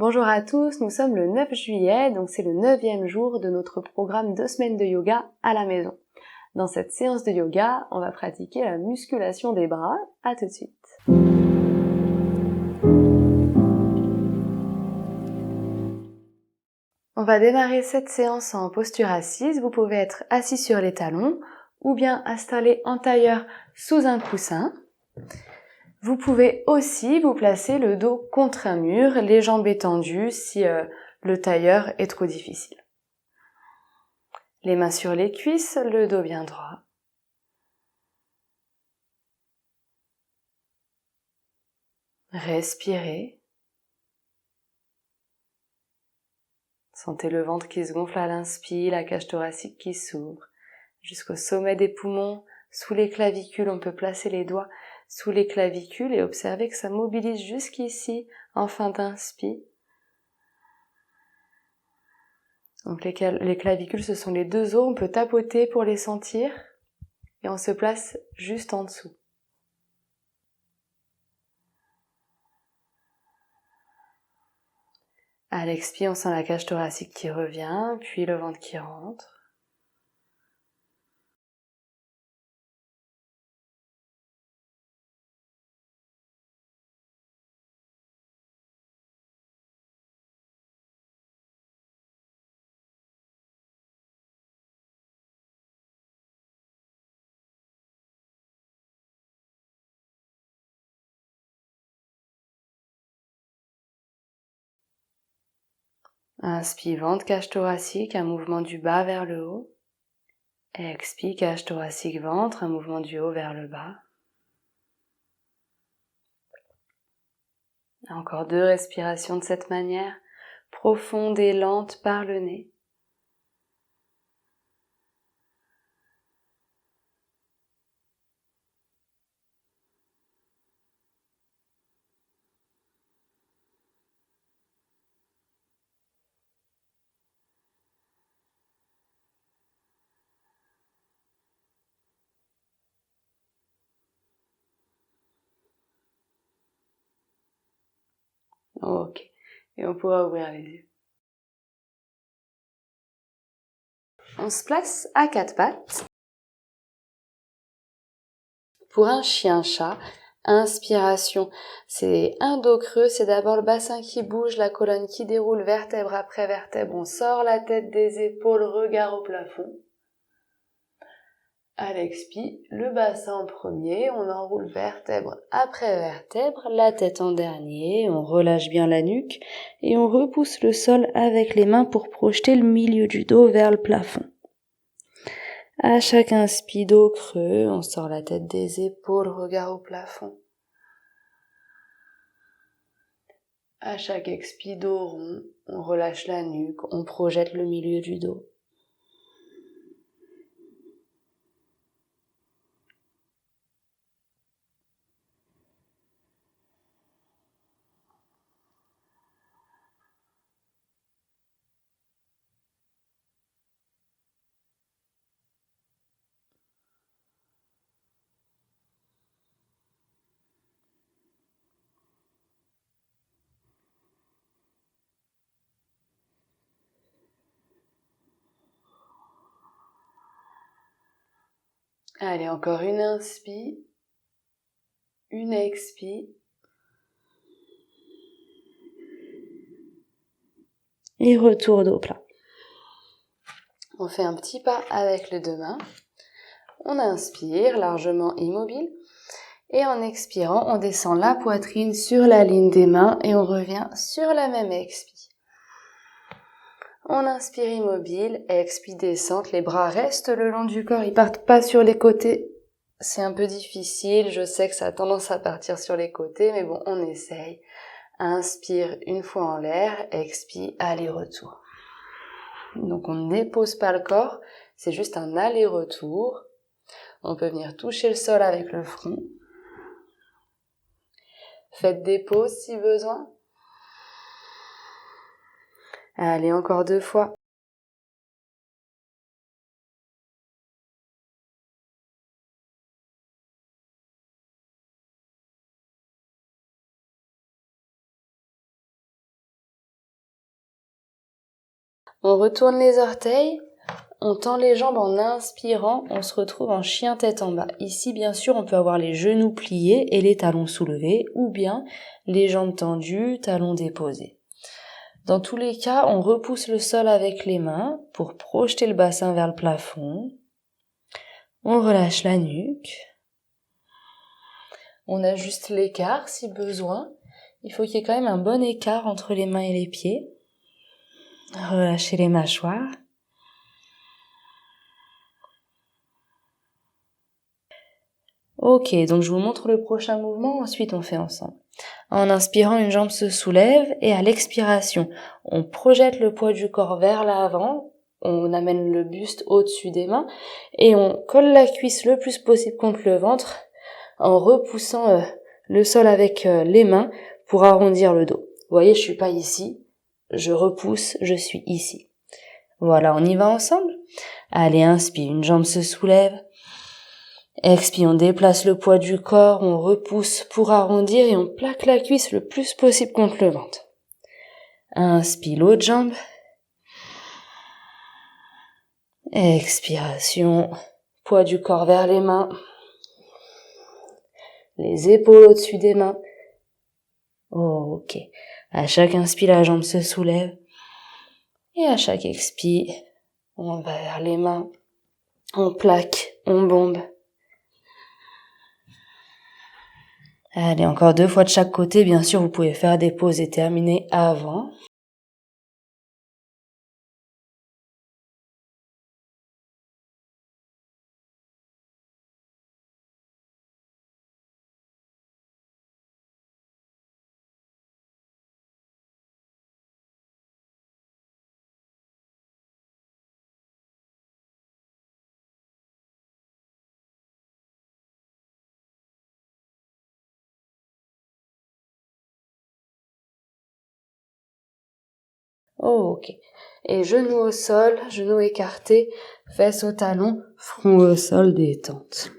Bonjour à tous, nous sommes le 9 juillet, donc c'est le 9e jour de notre programme 2 semaines de yoga à la maison. Dans cette séance de yoga, on va pratiquer la musculation des bras. À tout de suite. On va démarrer cette séance en posture assise. Vous pouvez être assis sur les talons ou bien installé en tailleur sous un coussin. Vous pouvez aussi vous placer le dos contre un mur, les jambes étendues si le tailleur est trop difficile. Les mains sur les cuisses, le dos bien droit. Respirez. Sentez le ventre qui se gonfle à l'inspire, la cage thoracique qui s'ouvre. Jusqu'au sommet des poumons, sous les clavicules, on peut placer les doigts sous les clavicules et observer que ça mobilise jusqu'ici en fin d'inspire. Donc les clavicules, ce sont les deux os, on peut tapoter pour les sentir et on se place juste en dessous. À l'expire, on sent la cage thoracique qui revient, puis le ventre qui rentre. Inspire, ventre, cage thoracique, un mouvement du bas vers le haut. Expire, cage thoracique, ventre, un mouvement du haut vers le bas. Encore 2 respirations de cette manière, profonde et lente par le nez. Ok, et on pourra ouvrir les yeux. On se place à 4 pattes. Pour un chien-chat, inspiration, c'est un dos creux, c'est d'abord le bassin qui bouge, la colonne qui déroule, vertèbre après vertèbre. On sort la tête des épaules, regard au plafond. À l'expire, le bassin en premier, on enroule vertèbre après vertèbre, la tête en dernier, on relâche bien la nuque et on repousse le sol avec les mains pour projeter le milieu du dos vers le plafond. À chaque inspire, dos creux, on sort la tête des épaules, regard au plafond. À chaque expire, dos rond, on relâche la nuque, on projette le milieu du dos. Allez, encore une inspire, une expire. Et retour dos plat. On fait un petit pas avec les deux mains. On inspire, largement immobile. Et en expirant, on descend la poitrine sur la ligne des mains et on revient sur la même expire. On inspire immobile, expire descente, les bras restent le long du corps, ils partent pas sur les côtés. C'est un peu difficile, je sais que ça a tendance à partir sur les côtés, mais bon, on essaye. Inspire une fois en l'air, expire, aller-retour. Donc on ne dépose pas le corps, c'est juste un aller-retour. On peut venir toucher le sol avec le front. Faites des pauses si besoin. Allez, encore 2 fois. On retourne les orteils, on tend les jambes en inspirant, on se retrouve en chien tête en bas. Ici, bien sûr, on peut avoir les genoux pliés et les talons soulevés, ou bien les jambes tendues, talons déposés. Dans tous les cas, on repousse le sol avec les mains pour projeter le bassin vers le plafond. On relâche la nuque. On ajuste l'écart si besoin. Il faut qu'il y ait quand même un bon écart entre les mains et les pieds. Relâchez les mâchoires. Ok, donc je vous montre le prochain mouvement, ensuite on fait ensemble. En inspirant, une jambe se soulève et à l'expiration, on projette le poids du corps vers l'avant, on amène le buste au-dessus des mains et on colle la cuisse le plus possible contre le ventre en repoussant le sol avec les mains pour arrondir le dos. Vous voyez, je suis pas ici, je repousse, je suis ici. Voilà, on y va ensemble? Allez, inspire, une jambe se soulève. Expire, on déplace le poids du corps, on repousse pour arrondir et on plaque la cuisse le plus possible contre le ventre. Inspire, l'autre jambe. Expiration, poids du corps vers les mains. Les épaules au-dessus des mains. Ok. À chaque inspire, la jambe se soulève. Et à chaque expire, on va vers les mains. On plaque, on bombe. Allez, encore 2 fois de chaque côté. Bien sûr, vous pouvez faire des pauses et terminer avant. Ok. Et genoux au sol, genoux écartés, fesses au talon, front au sol, détente.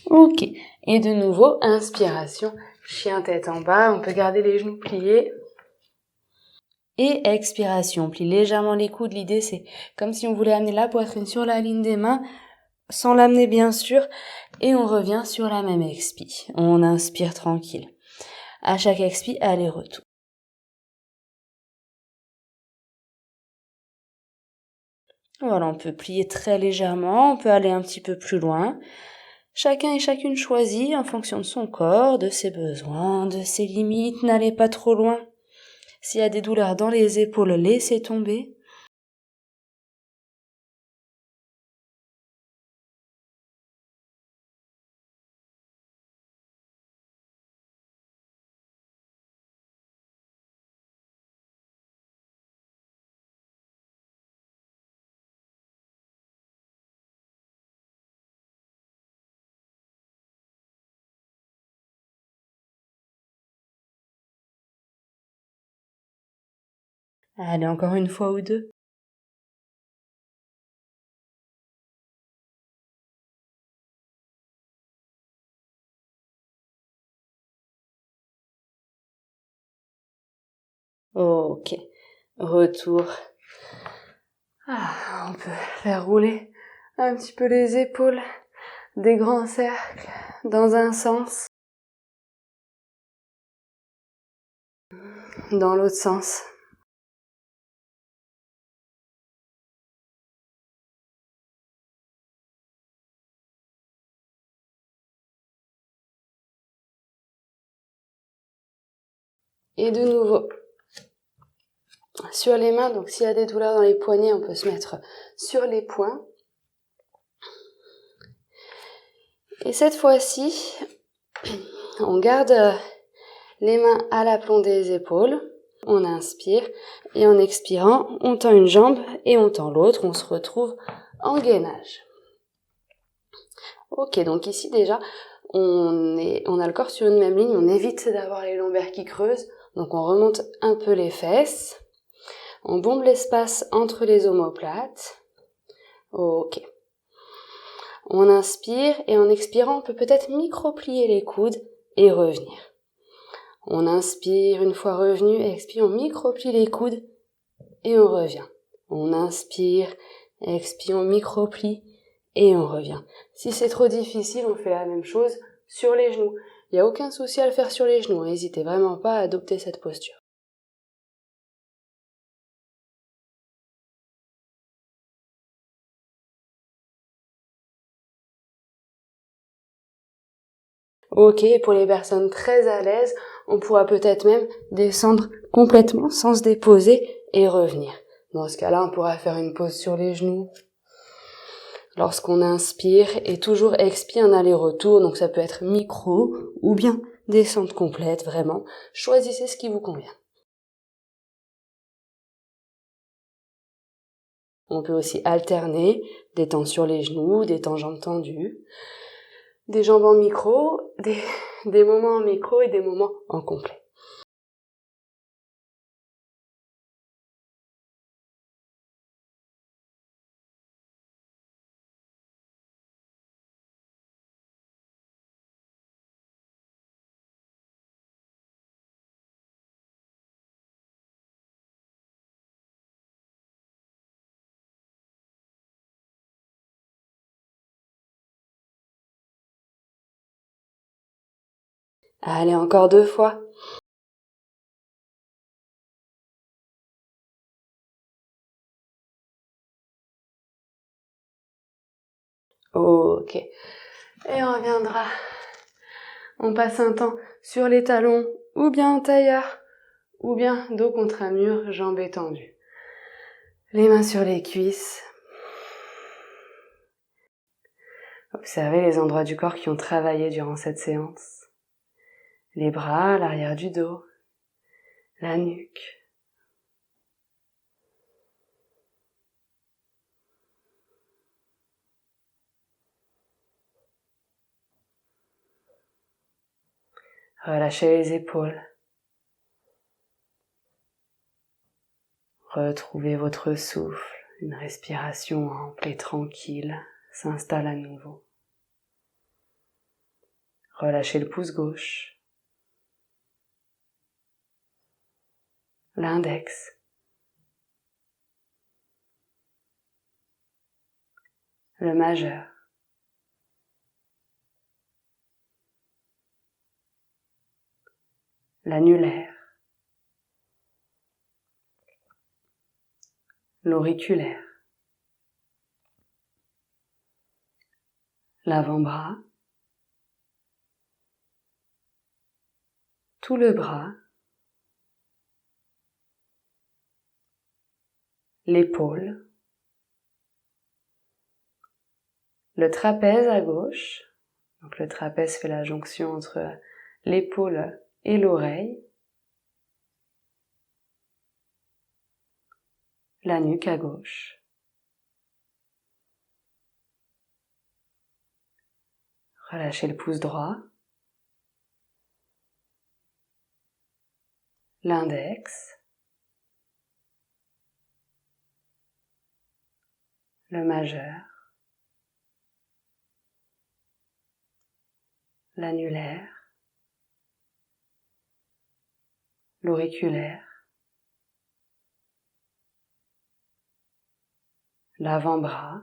Ok. Et de nouveau, inspiration, chien tête en bas, on peut garder les genoux pliés. Et expiration, on plie légèrement les coudes. L'idée, c'est comme si on voulait amener la poitrine sur la ligne des mains, sans l'amener bien sûr, et on revient sur la même expi. On inspire tranquille. À chaque expi, aller-retour. Voilà, on peut plier très légèrement, on peut aller un petit peu plus loin. Chacun et chacune choisit en fonction de son corps, de ses besoins, de ses limites. N'allez pas trop loin. S'il y a des douleurs dans les épaules, laissez tomber. Allez, encore une fois ou deux. Ok. Retour. On peut faire rouler un petit peu les épaules, des grands cercles dans un sens, dans l'autre sens. Et de nouveau, sur les mains, donc s'il y a des douleurs dans les poignets, on peut se mettre sur les poings. Et cette fois-ci, on garde les mains à l'aplomb des épaules. On inspire et en expirant, on tend une jambe et on tend l'autre. On se retrouve en gainage. Ok, donc ici déjà, on a le corps sur une même ligne, on évite d'avoir les lombaires qui creusent, donc on remonte un peu les fesses, on bombe l'espace entre les omoplates, ok. On inspire et en expirant, on peut peut-être micro-plier les coudes et revenir. On inspire, une fois revenu, expire, on micro-plie les coudes et on revient. On inspire, expire, on micro-plie et on revient. Si c'est trop difficile, on fait la même chose sur les genoux. Il n'y a aucun souci à le faire sur les genoux, n'hésitez vraiment pas à adopter cette posture. Ok, pour les personnes très à l'aise, on pourra peut-être même descendre complètement sans se déposer et revenir. Dans ce cas-là, on pourra faire une pause sur les genoux. Lorsqu'on inspire et toujours expire un aller-retour, donc ça peut être micro ou bien descente complète, vraiment. Choisissez ce qui vous convient. On peut aussi alterner des temps sur les genoux, des temps jambes tendues, des jambes en micro, des moments en micro et des moments en complet. Allez, encore 2 fois. Ok. Et on reviendra. On passe un temps sur les talons, ou bien en tailleur, ou bien dos contre un mur, jambes étendues. Les mains sur les cuisses. Observez les endroits du corps qui ont travaillé durant cette séance. Les bras, l'arrière du dos, la nuque. Relâchez les épaules. Retrouvez votre souffle. Une respiration ample et tranquille s'installe à nouveau. Relâchez le pouce gauche. L'index. Le majeur. L'annulaire. L'auriculaire. L'avant-bras. Tout le bras. L'épaule. Le trapèze à gauche. Donc le trapèze fait la jonction entre l'épaule et l'oreille. La nuque à gauche. Relâchez le pouce droit. L'index. Le majeur. L'annulaire. L'auriculaire. L'avant-bras.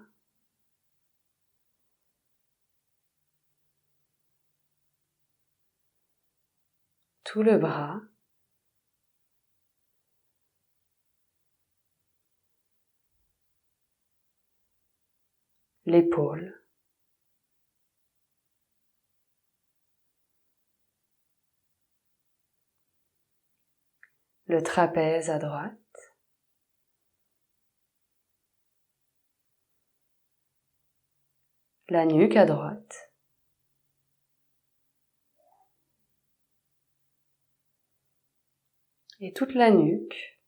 Tout le bras. L'épaule. Le trapèze à droite. La nuque à droite. Et toute la nuque,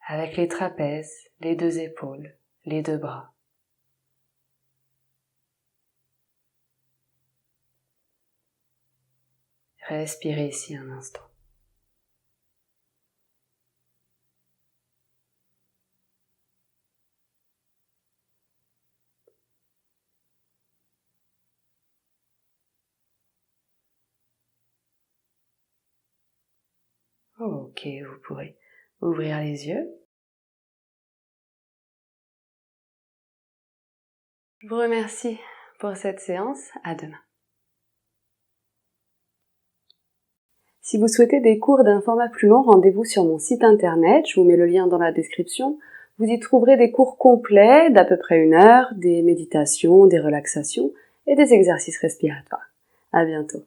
avec les trapèzes, les 2 épaules, les 2 bras. Respirez ici un instant. Ok, vous pourrez ouvrir les yeux. Je vous remercie pour cette séance. À demain. Si vous souhaitez des cours d'un format plus long, rendez-vous sur mon site internet. Je vous mets le lien dans la description. Vous y trouverez des cours complets d'à peu près 1 heure, des méditations, des relaxations et des exercices respiratoires. À bientôt.